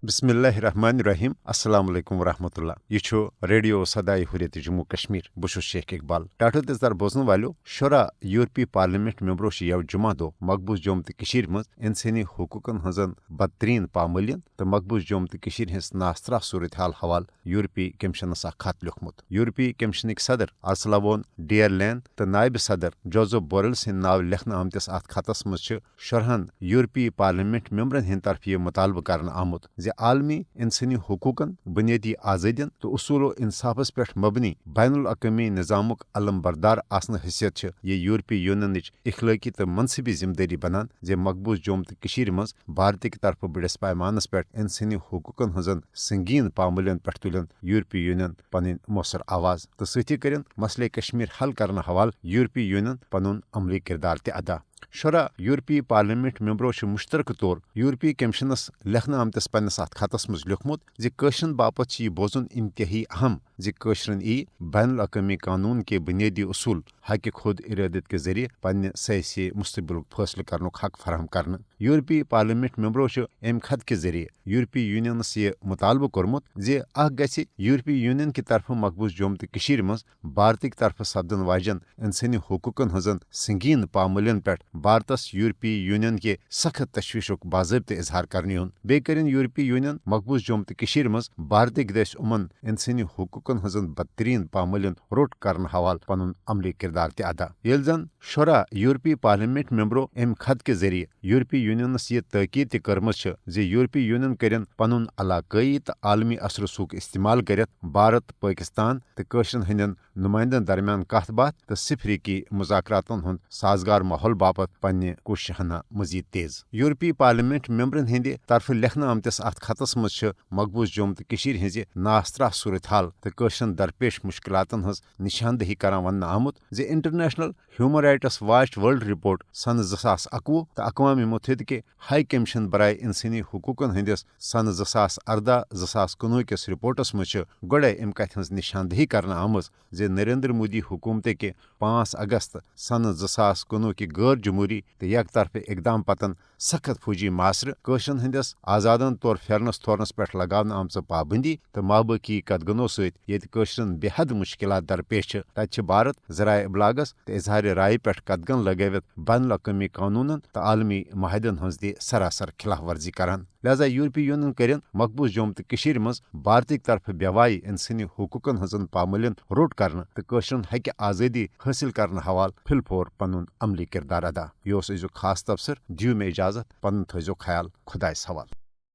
بسم اللہ الرحمن الرحیم السلام علیکم ورحمۃ اللہ یہ ریڈیو سدائے حریت جموں کشمیر بہت شیخ اقبال ٹاٹو تزدار بوزن والو شرح یورپی پارلیمنٹ ممبرو یو جمعہ دہ مقبوض جوم تو مز انسانی حقوقن ہزن بدترین پاملین تو مقبوض جوم تو ہز ناسترا صورت حال حوالہ یورپی کمیشنس اخ خط لیکھمت یورپی کمیشنک صدر ارسلاوون ڈیر لین تو نائب صدر جوزف بورل سند ناو لکھنہ آمتس ات خطس مز شرہن یورپی پارلیمنٹ ممبرن ہند طرف یہ مطالبہ کرنا آمت عالمی انسانی حقوقن بنیادی آزادین تو اصول و انصافس پہ مبنی بین الاقوامی نظامک علم بردار آسن حیثیت یہ یورپی یونینچ اخلاقی تو منصبی ذمہ داری بنان مقبوض جوم تو مز بھارت کی طرف بڑس پیمانس پہ انسانی حقوقن ہزن سنگین پاملین پہ تلن یورپی یونین پن مؤثر آواز تو ستی کرن مسئلہ کشمیر حل کرنے حوالہ یورپی یونین پن عملی کردار تہ ادا شرح یورپی پارلیمنٹ ممبرو مشترکہ طور یورپی کمیشنس لکھنہ آمتس پنس ات خطس مز لیکھمت قشرن باپت یہ بوزن انتہائی اہم قشرن بین الاقوامی قانون کے بنیادی اصول حق خود ارادت کے ذریعے پنہ سیاسی مستقبل فیصلہ کرنک حق فراہم کرنا یورپی پارلیمنٹ ممبرو ام خط کے ذریعے یورپی یونینس یہ مطالبہ کورمت گھ یورپی یونین کی طرف مقبوض جوم تو مز بھارت کی طرف سپدن واجن انسانی حقوقن ہزن سنگین پاملین پہ بھارتس یورپی یونین کے سخت تشویشک باضابطہ اظہار کرنے بی کرن یورپی یونین مقبوض جوم تو مز بھارت دس امن انسانی حقوقن ہزن بدترین پاملین روٹ کرنے حوالہ پن عملی کردار تہ ادا یل زن شرح یورپی پارلیمنٹ ممبرو ام خط کے ذریعے یورپی یونینس یہ تاکید تہ کرمز یورپی یونین کرن پن علاقائی تو عالمی اثر رسوخ استعمال کرت بھارت پاکستان تو قشرن ہندین نمائندن درمیان کت بات تو صفریقی مذاکراتن ہند سازگار ماحول باپت پنہ کوشش ہنا مزید تیز یورپی پارلیمنٹ ممبرن ہند طرف لکھنہ آمتس ات خطس مز مقبوض جوم تو ہز ناسترا صورت حال تو قشرن درپیش مشکلاتن ہز نشاندہی کران ون آمت international human rights watch world report سن 2021 تو اقوام متحدہ ہائی کمیشن برائے انسانی حقوقن ہندس سن 2018-2019 کس رپورٹس مز گوڑے ام کت ہز نشاندہی کرنا آمز نریندر مودی حکومت کے 5 اگست سن 2019 کی غیر جمہوری تو یک طرف اقدام پتن سخت فوجی معاصرہ قشرن ہندس آزادن طور پھیرنس تھورنس پہ لگانے آمژ پابندی تو مابقی قدغنوں ست قشرن بے حد مشکلات درپیش تت بھارت ذرائع ابلاغس تو اظہار رائے پہ قدغن لگوت بین الاقوامی قانون تو عالمی معاہدن ہز سراسر خلاف ورزی کران لہذا یورپی یونین کرن مقبوض جوم تو مز بھارت کی طرف بیوائی انسانی حقوقن ہزن پاملین روٹ کرنے تو قشرن حق آزادی حاصل کرنے حوالہ پھل پھور پن عملی کردار ادا یہ ازیک خاص تبصر دیو میں اجازت پن تھزو خیال خدائس حوالہ.